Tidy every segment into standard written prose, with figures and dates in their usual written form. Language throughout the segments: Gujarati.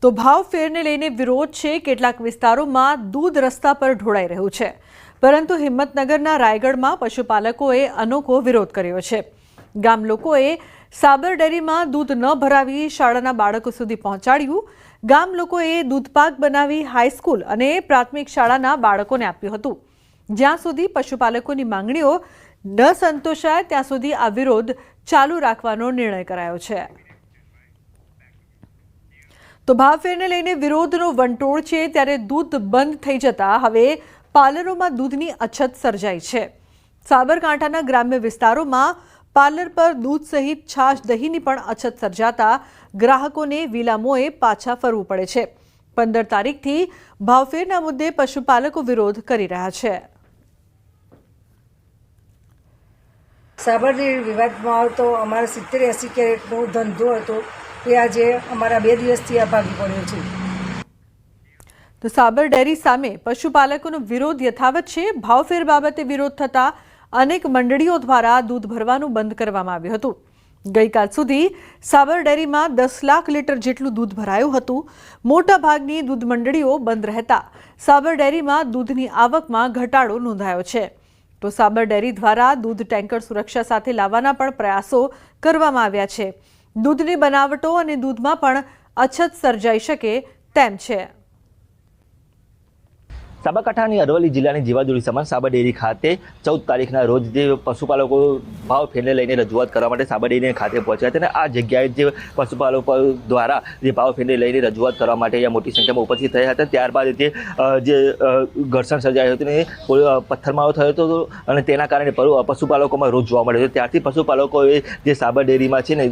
તો ભાવ ફેરને લઈને વિરોધ છે। કેટલાક વિસ્તારોમાં દૂધ રસ્તા પર ઢોળાઈ રહ્યું છે, પરંતુ હિંમતનગરના રાયગઢમાં પશુપાલકોએ અનોખો વિરોધ કર્યો છે। ગામ લોકોએ સાબર ડેરીમાં દૂધ ન ભરાવી શાળાના બાળકો સુધી પહોંચાડ્યું। ગામ લોકોએ દૂધપાક બનાવી હાઈસ્કૂલ અને પ્રાથમિક શાળાના બાળકોને આપ્યું હતું। જ્યાં સુધી પશુપાલકોની માંગણીઓ ન સંતોષાય ત્યાં સુધી આ વિરોધ ચાલુ રાખવાનો નિર્ણય કરાયો છે। તો ભાવ ફેરને લઈને વિરોધનો વંટોળ છે, ત્યારે દૂધ બંધ થઈ જતા હવે પાર્લરોમાં દૂધની અછત સર્જાઈ છે। સાબરકાંઠાના ગ્રામ્ય વિસ્તારોમાં પાર્લર પર દૂધ સહિત છાશ દહીંની પણ અછત સર્જાતા ગ્રાહકોને વિલામોએ પાછા ફરવું પડે છે। 15 તારીખથી ભાવફેરના મુદ્દે પશુપાલકો વિરોધ કરી રહ્યા છે। સાબર ડેરી વિવાદમાં આવતો અમારા 70-80 કેરેટનો ધંધો હતો એ આજે અમારા 2 દિવસથી આ ભાગી પડ્યો છે। તો સાબર ડેરી સામે પશુપાલકોનો વિરોધ યથાવત છે। ભાવફેર બાબતે વિરોધ થતા અનેક મંડળીઓ દ્વારા દૂધ ભરવાનું બંધ કરવામાં આવ્યું હતું। ગઈકાલ સુધી સાબર ડેરીમાં 10 લાખ લીટર જેટલું દૂધ ભરાયું હતું। મોટાભાગની દૂધ મંડળીઓ બંધ રહેતા સાબર ડેરીમાં દૂધની આવકમાં ઘટાડો નોંધાયો છે। તો સાબર ડેરી દ્વારા દૂધ ટેન્કર સુરક્ષા સાથે લાવવાના પણ પ્રયાસો કરવામાં આવ્યા છે। દૂધની બનાવટો અને દૂધમાં પણ અછત સર્જાઈ શકે તેમ છે। સાબરકાંઠાની અરવલ્લી જિલ્લાની જીવાદોરી સમાન સાબર ડેરી ખાતે 14 તારીખના રોજ જે પશુપાલકો ભાવ ફેરને લઈને રજૂઆત કરવા માટે સાબર ડેરી ખાતે પહોંચ્યા હતા અને આ જગ્યાએ જે પશુપાલકો દ્વારા જે ભાવ ફેરને લઈને રજૂઆત કરવા માટે અહીંયા મોટી સંખ્યામાં ઉપસ્થિત થયા હતા। ત્યારબાદ જે ઘર્ષણ સર્જાયું હતું અને પથ્થરમારો થયો હતો અને તેના કારણે પશુપાલકોમાં રોજ જોવા મળ્યો હતો। ત્યારથી પશુપાલકોએ જે સાબર ડેરીમાં છે ને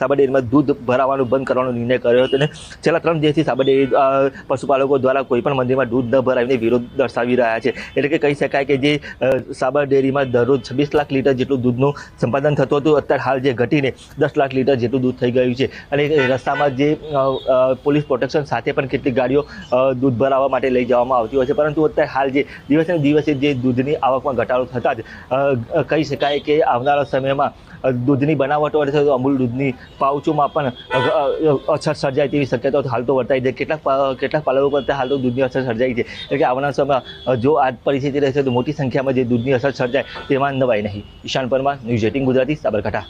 સાબર ડેરીમાં દૂધ ભરાવાનું બંધ કરવાનો નિર્ણય કર્યો હતો અને છેલ્લા 3 દિવસથી સાબર ડેરી પશુપાલકો દ્વારા કોઈ પણ મંદિરમાં દૂધ ન ભરાવીને વિરોધ દર્શાવી રહ્યા છે। એટલે કે કહી શકાય કે જે સાબર ડેરીમાં દરરોજ 26 લાખ લીટર જેટલું દૂધનું સંપાદન થતું હતું, અત્યારે હાલ જે ઘટીને 10 લાખ લીટર જેટલું દૂધ થઈ ગયું છે। અને રસ્તામાં જે પોલીસ પ્રોટેક્શન સાથે પણ કેટલીક ગાડીઓ દૂધ ભરાવવા માટે લઈ જવામાં આવતી હોય છે, પરંતુ અત્યારે હાલ જે દિવસે ને દિવસે જે દૂધની આવકમાં ઘટાડો થતાં જ કહી શકાય કે આવનારા સમયમાં દૂધની બનાવટો અથવા તો અમૂલ દૂધની પાઉચોમાં પણ અછત સર્જાય તેવી શક્યતાઓ હાલ તો વર્તાઈ છે। કેટલાક પાર્લરો પર હાલ તો દૂધની અછત સર્જાઈ છે। એટલે કે આવનારા સમયમાં જો આ પરિસ્થિતિ રહેશે તો મોટી સંખ્યામાં જે દૂધની અછત સર્જાય તેમાં નવાઈ નહીં। ઈશાન પરમાર, ન્યૂઝ 18 ગુજરાતી, સાબરકાંઠા।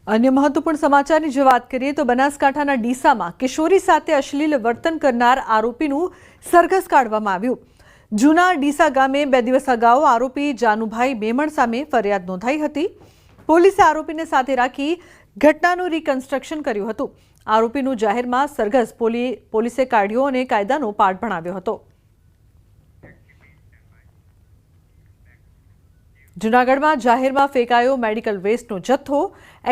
અન્ય મહત્વપૂર્ણ સમાચારની જો વાત કરીએ તો બનાસકાંઠાના ડીસામાં કિશોરી સાથે અશ્લીલ વર્તન કરનાર આરોપીનું સરઘસ કાઢવામાં આવ્યું। જૂના ડીસા ગામે 2 દિવસ અગાઉ આરોપી જાનુભાઈ મેમણ સામે ફરિયાદ નોંધાઈ હતી। પોલીસે આરોપીને સાથે રાખી ઘટનાનું રિકન્સ્ટ્રક્શન કર્યું હતું। આરોપીનું જાહેરમાં સરઘસ પોલીસે કાઢ્યો અને કાયદાનો પાઠ ભણાવ્યો હતો। જૂનાગઢમાં જાહેરમાં ફેંકાયો મેડિકલ વેસ્ટનો જથ્થો।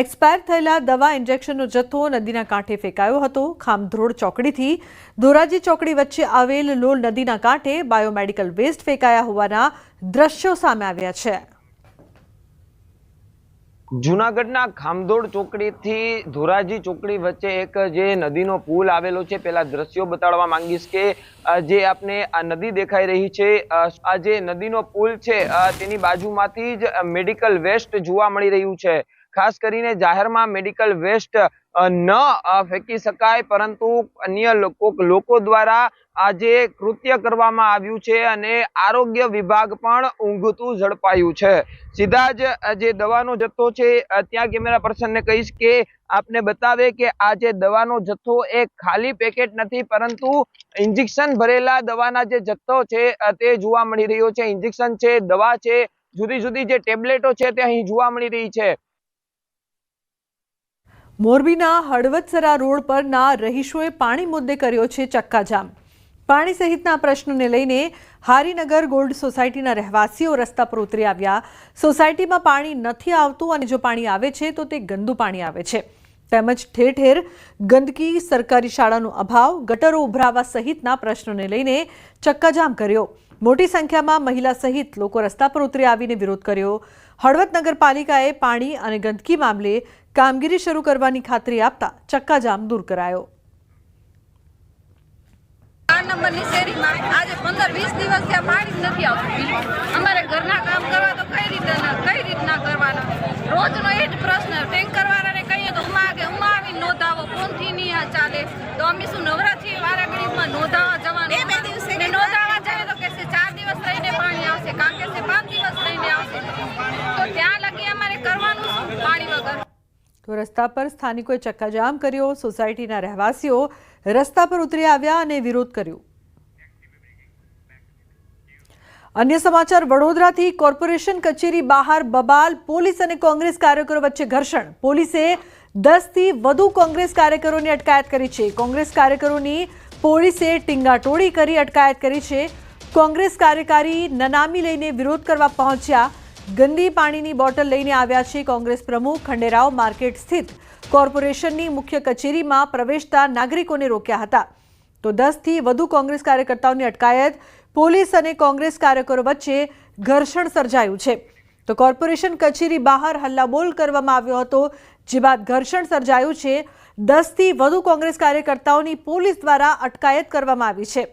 એક્સપાયર થયેલા દવા ઇન્જેક્શનનો જથ્થો નદીના કાંઠે ફેંકાયો હતો। ખામધ્રોડ ચોકડીથી ધોરાજી ચોકડી વચ્ચે આવેલ લોલ નદીના કાંઠે બાયોમેડિકલ વેસ્ટ ફેંકાયા હોવાના દ્રશ્યો સામે આવ્યા છે। જૂનાગઢના ખામધોડ ચોકડીથી ધોરાજી ચોકડી વચ્ચે એક જે નદીનો પુલ આવેલો છે, પેલા દ્રશ્યો બતાડવા માંગીશ કે જે આપને આ નદી દેખાઈ રહી છે, આ જે નદીનો પુલ છે તેની બાજુમાંથી જ મેડિકલ વેસ્ટ જોવા મળી રહ્યું છે। ખાસ કરીને જાહેરમાં મેડિકલ વેસ્ટ ન ફેંકી શકાય, પરંતુ અન્ય લોકો દ્વારા આ જે કૃત્ય કરવામાં આવ્યું છે અને આરોગ્ય વિભાગ પણ ઊંઘતું ઝડપાયું છે। સીધા જ જે દવાનો જથ્થો છે ત્યાં કેમેરા પર્સનને કહીશ કે આપને બતાવે કે આ જે દવાનો જથ્થો એ ખાલી પેકેટ નથી, પરંતુ ઇન્જેક્શન ભરેલા દવાના જે જથ્થો છે તે જોવા મળી રહ્યો છે। ઇન્જેક્શન છે, દવા છે, જુદી જુદી જે ટેબ્લેટો છે તે અહીં જોવા મળી રહી છે। મોરબીના હળવદસરા રોડ પરના રહીશોએ પાણી મુદ્દે કર્યો છે ચક્કાજામ। પાણી સહિતના પ્રશ્નોને લઈને હારીનગર ગોલ્ડ સોસાયટીના રહેવાસીઓ રસ્તા પર ઉતરી આવ્યા। સોસાયટીમાં પાણી નથી આવતું અને જો પાણી આવે છે તો તે ગંદુ પાણી આવે છે, તેમજ ઠેર ઠેર ગંદકી, સરકારી શાળાનો અભાવ, ગટરો ઉભરાવા સહિતના પ્રશ્નોને લઈને ચક્કાજામ કર્યો। મોટી સંખ્યામાં મહિલા સહિત લોકો રસ્તા પર ઉતરી આવીને વિરોધ કર્યો। હળવદ નગરપાલિકાએ પાણી અને ગંદકી મામલે કામગીરી શરૂ કરવાની ખાતરી આપતા ચક્કાજામ દૂર કરાયો। 4 નંબરની શેરીમાં આજે 15-20 દિવસથી આ પાણી નથી આવતું। અમારે ઘરના કામ કરવા તો કઈ રીતના કરવાના? રોજનો એ જ પ્રશ્ન। ટેન્કર વાળાને કહીએ તો ઉમા આવીને નોંધાવો, ફોનથી નહીં ચાલે। તો અમે શું નવરાત્રી વારાગડીમાં નોંધાવા જવાનું ને નોંધાવા જાય તો કે 4 દિવસ રહીને પાણી આવશે, કાં કે 5 દિવસ રહીને આવશે, તો ત્યાં લગી અમારે કરવાનું શું પાણી વગર? તો રસ્તા પર સ્થાનિકોએ ચક્કાજામ કર્યો, સોસાયટીના રહેવાસીઓ રસ્તા પર ઉતરી આવ્યા અને વિરોધ કર્યો. અન્ય સમાચાર, વડોદરાથી કોર્પોરેશન કચેરી બહાર બબાલ, પોલીસ અને કોંગ્રેસ કાર્યકરો વચ્ચે ઘર્ષણ. પોલીસે 10થી વધુ કોંગ્રેસ કાર્યકરોની અટકાયત કરી છે. કોંગ્રેસ કાર્યકરોની પોલીસે ટીંગાટોળી કરી અટકાયત કરી છે. કોંગ્રેસ કાર્યકારી નનામી લઈને વિરોધ કરવા પહોંચ્યા. ગંદી પાણીની બોટલ લઈને આવ્યા છે. કોંગ્રેસ પ્રમુખ ખંડેરાવ માર્કેટ સ્થિત કોર્પોરેશનની મુખ્ય કચેરીમાં પ્રવેશતા નાગરિકોને રોક્યા હતા. તો 10થી વધુ કોંગ્રેસ કાર્યકર્તાઓની અટકાયત. પોલીસ અને કોંગ્રેસ કાર્યકરો વચ્ચે ઘર્ષણ સર્જાયું છે. તો કોર્પોરેશન કચેરી બહાર હલ્લાબોલ કરવામાં આવ્યો હતો, જે બાદ ઘર્ષણ સર્જાયું છે. 10થી વધુ કોંગ્રેસ કાર્યકર્તાઓની પોલીસ દ્વારા અટકાયત કરવામાં આવી છે.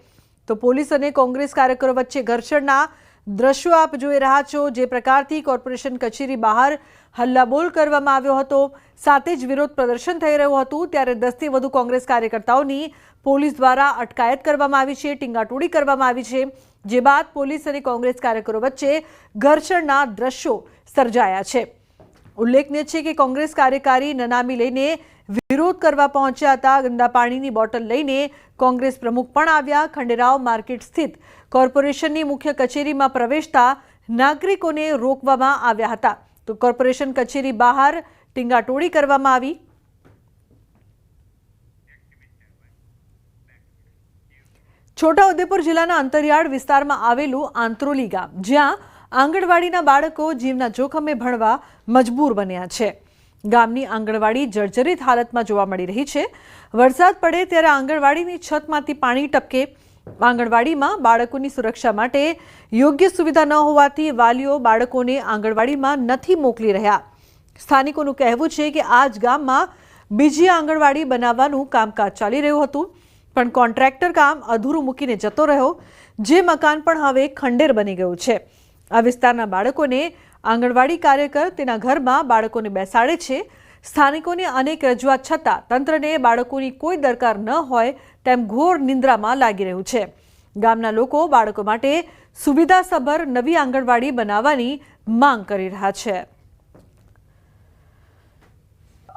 તો પોલીસ અને કોંગ્રેસ કાર્યકરો વચ્ચે ઘર્ષણના દ્રશ્યો આપ જોઈ રહ્યા છો. જે પ્રકારથી કોર્પોરેશન કચેરી બહાર હલ્લાબોલ કરવામાં આવ્યો હતો, સાથે જ વિરોધ પ્રદર્શન થઈ રહ્યું હતું, ત્યારે 10થી વધુ કોંગ્રેસ કાર્યકર્તાઓની પોલીસ દ્વારા અટકાયત કરવામાં આવી છે, ટીંગાટોળી કરવામાં આવી છે. જે બાદ પોલીસ અને કોંગ્રેસ કાર્યકરો વચ્ચે ઘર્ષણના દ્રશ્યો સર્જાયા છે. ઉલ્લેખનીય છે કે કોંગ્રેસ કાર્યકારી નનામી લઈને વિરોધ કરવા પહોંચ્યા હતા. ગંદા પાણીની બોટલ લઈને કોંગ્રેસ પ્રમુખ પણ આવ્યા. ખંડેરાવ માર્કેટ સ્થિત કોર્પોરેશનની મુખ્ય કચેરીમાં પ્રવેશતા નાગરિકોને રોકવામાં આવ્યા હતા. તો કોર્પોરેશન કચેરી બહાર ટીંગાટોળી કરવામાં આવી. છોટાઉદેપુર જિલ્લાના અંતરિયાળ વિસ્તારમાં આવેલું આંત્રોલી ગામ, જ્યાં આંગણવાડીના બાળકો જીવના જોખમે ભણવા મજબૂર બન્યા છે. ગામની આંગણવાડી જર્જરિત હાલતમાં જોવા મળી રહી છે. વરસાદ પડે ત્યારે આંગણવાડીની છતમાંથી પાણી ટપકે. આંગણવાડીમાં બાળકોની સુરક્ષા માટે યોગ્ય સુવિધા ન હોવાથી વાલીઓ બાળકોને આંગણવાડીમાં નથી મોકલી રહ્યા. સ્થાનિકોનું કહેવું છે કે આ જ ગામમાં બીજી આંગણવાડી બનાવવાનું કામકાજ ચાલી રહ્યું હતું, પણ કોન્ટ્રાક્ટર કામ અધૂરું મૂકીને જતો રહ્યો, જે મકાન પણ હવે ખંડેર બની ગયું છે. આ વિસ્તારના બાળકોને આંગણવાડી કાર્યકર તેના ઘરમાં બાળકોને બેસાડે છે. સ્થાનિકોની અનેક રજૂઆત છતાં તંત્રને બાળકોની કોઈ દરકાર ન હોય તેમ ઘોર નિંદ્રામાં લાગી રહ્યું છે. ગામના લોકો બાળકો માટે સુવિધાસભર નવી આંગણવાડી બનાવવાની માંગ કરી રહ્યા છે.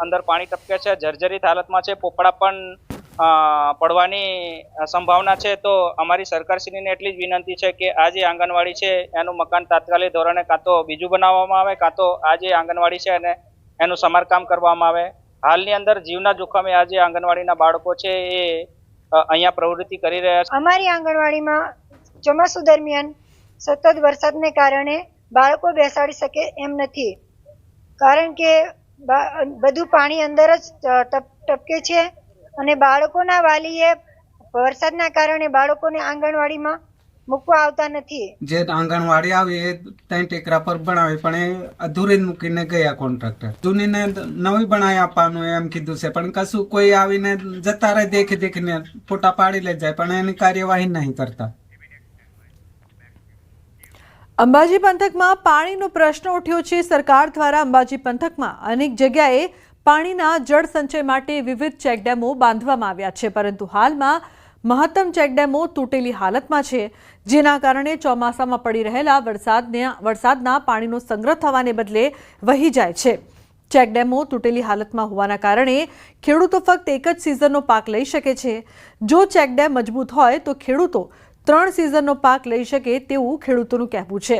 અંદર પાણી ટપકે છે, જર્જરિત હાલતમાં છે, પોપડા પણ પડવાની સંભાવના છે. તો અમારી સરકારશ્રીને એટલી જ વિનંતી છે કે આ જે આંગણવાડી છે એનું મકાન તાત્કાલિક ધોરણે કાં તો બીજું બનાવવામાં આવે, કાં તો આ જે આંગણવાડી છે અને એનું સમારકામ કરવામાં આવે. હાલની અંદર જીવના જોખમે આ જે આંગણવાડીના બાળકો છે એ અહીંયા પ્રવૃત્તિ કરી રહ્યા છે. અમારી આંગણવાડીમાં ચોમાસું દરમિયાન સતત વરસાદને કારણે બાળકો બેસાડી શકે એમ નથી, કારણ કે બધું પાણી અંદર જ ટપકે છે અને બાળકોના વાલીએ વરસાદના કારણે બાળકોને આંગણવાડીમાં મૂકવા આવતા નથી. જે આંગણવાડી આવી એ ત્યાં ટેકરા પર બનાવી, પણ એ અધૂરી મૂકીને ગયા કોન્ટ્રાક્ટર. જૂનીને નવી બનાવી આપવાનું એમ કીધું છે, પણ કશું કોઈ આવીને જતા રહે, દેખીને ફોટા પાડી લે જાય, પણ એની કાર્યવાહી નહીં કરતા. અંબાજી પંથકમાં પાણીનો પ્રશ્ન ઉઠ્યો છે. સરકાર દ્વારા અંબાજી પંથકમાં અનેક જગ્યાએ પાણીના જળ સંચય માટે વિવિધ ચેકડેમો બાંધવામાં આવ્યા છે, પરંતુ હાલમાં મહત્તમ ચેકડેમો તૂટેલી હાલતમાં છે, જેના કારણે ચોમાસામાં પડી રહેલા વરસાદના પાણીનો સંગ્રહ થવાને બદલે વહી જાય છે. ચેકડેમો તૂટેલી હાલતમાં હોવાના કારણે ખેડૂતો ફક્ત એક જ સિઝનનો પાક લઈ શકે છે. જો ચેકડેમ મજબૂત હોય તો ખેડૂતો 3 સિઝનનો પાક લઈ શકે તેવું ખેડૂતોનું કહેવું છે.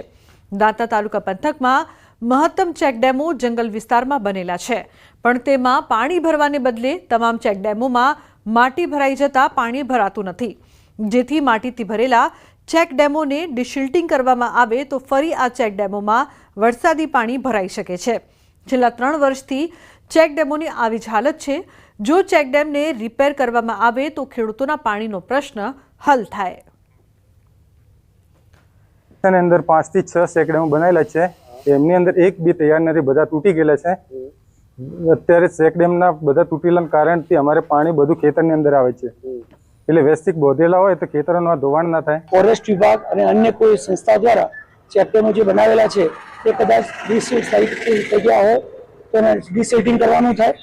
દાંતા તાલુકા પંથકમાં મહત્તમ ચેકડેમો જંગલ વિસ્તારમાં બનેલા છે, પણ તેમાં પાણી ભરવાને બદલે તમામ ચેકડેમોમાં માટી ભરાઈ જતા પાણી ભરાતું નથી, જેથી માટીથી ભરેલા ચેકડેમોને ડિશિલ્ટિંગ કરવામાં આવે તો ફરી આ ચેકડેમોમાં વરસાદી પાણી ભરાઈ શકે છે. છેલ્લા 3 વર્ષથી ચેકડેમોની આવી જ હાલત છે. જો ચેકડેમને રિપેર કરવામાં આવે તો ખેડૂતોના પાણીનો પ્રશ્ન હલ થાય. અંદર 5 થી 6 ચેકડેમો બનાવેલા છે, એમની અંદર એક બી તૈયાર નથી, બધા તૂટી ગયેલા છે. અત્યારે ચેકડેમના બધા તૂટેલા કારણથી અમારે પાણી બધું ખેતરની અંદર આવે છે, એટલે વ્યવસ્થિત બોધેલા હોય તો ખેતરોમાં ધોવાણ ના થાય. ફોરેસ્ટ વિભાગ અને અન્ય કોઈ સંસ્થા દ્વારા ચેકડેમો જે બનાવેલા છે તે કદાચ ડિસિલ્ટ થઈ ગયા હોય તો એને ડિસિલ્ટિંગ કરવાનું થાય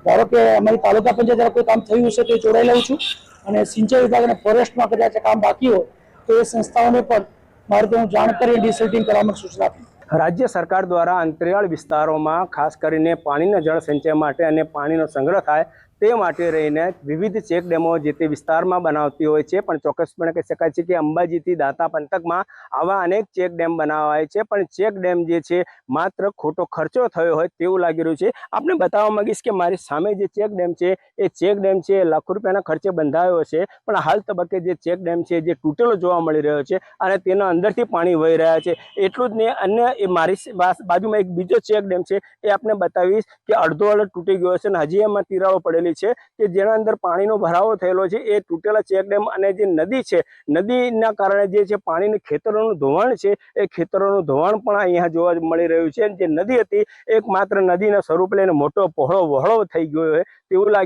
ધારો કે અમારી તાલુકા પંચાયત દ્વારા કોઈ કામ થયું હશે તો એ જોડાઈ લઉં છું, અને સિંચાઈ વિભાગ અને ફોરેસ્ટમાં કદાચ કામ બાકી હોય તો એ સંસ્થાઓને પણ મારે તો હું જાણ કરી ડિસલ્ટિંગ કરવામાં સૂચના આપી. રાજ્ય સરકાર દ્વારા અંતરિયાળ વિસ્તારોમાં ખાસ કરીને પાણીના જળ સંચય માટે અને પાણીનો સંગ્રહ થાય તે માટે રહીને વિવિધ ચેક ડેમો જે તે વિસ્તારમાં બનાવતી હોય છે, પણ ચોક્કસપણે કહી શકાય છે કે અંબાજીથી દાંતા પંથકમાં આવા અનેક ચેક ડેમ બનાવાય છે, પણ ચેક ડેમ જે છે માત્ર ખોટો ખર્ચો થયો હોય તેવું લાગી રહ્યું છે. આપને બતાવવા માંગીશ કે મારી સામે જે ચેક ડેમ છે એ ચેક ડેમ છે લાખો રૂપિયાના ખર્ચે બંધાયો છે, પણ હાલ તબક્કે જે ચેક ડેમ છે જે તૂટેલો જોવા મળી રહ્યો છે અને તેના અંદરથી પાણી વહી રહ્યા છે. એટલું જ નહીં, અન્ય એ મારી બાજુમાં એક બીજો ચેક ડેમ છે એ આપને બતાવીશ કે અડધો તૂટી ગયો છે અને હજી એમાં તિરાડો પડેલી છે કે જેના અંદર પાણીનો ભરાવો થયેલો છે. એ તૂટેલા ચેક ડેમ અને જે નદી છે, નદીના કારણે જે છે પાણીનું ખેતરોનું ધોવાણ છે એ ખેતરોનું ધોવાણ પણ અહીંયા જોવા મળી રહ્યું છે. જે નદી હતી એક માત્ર નદીના સ્વરૂપ લઈને મોટો પહોળો વહોળો થઈ ગયો હોય તેવું લાગે.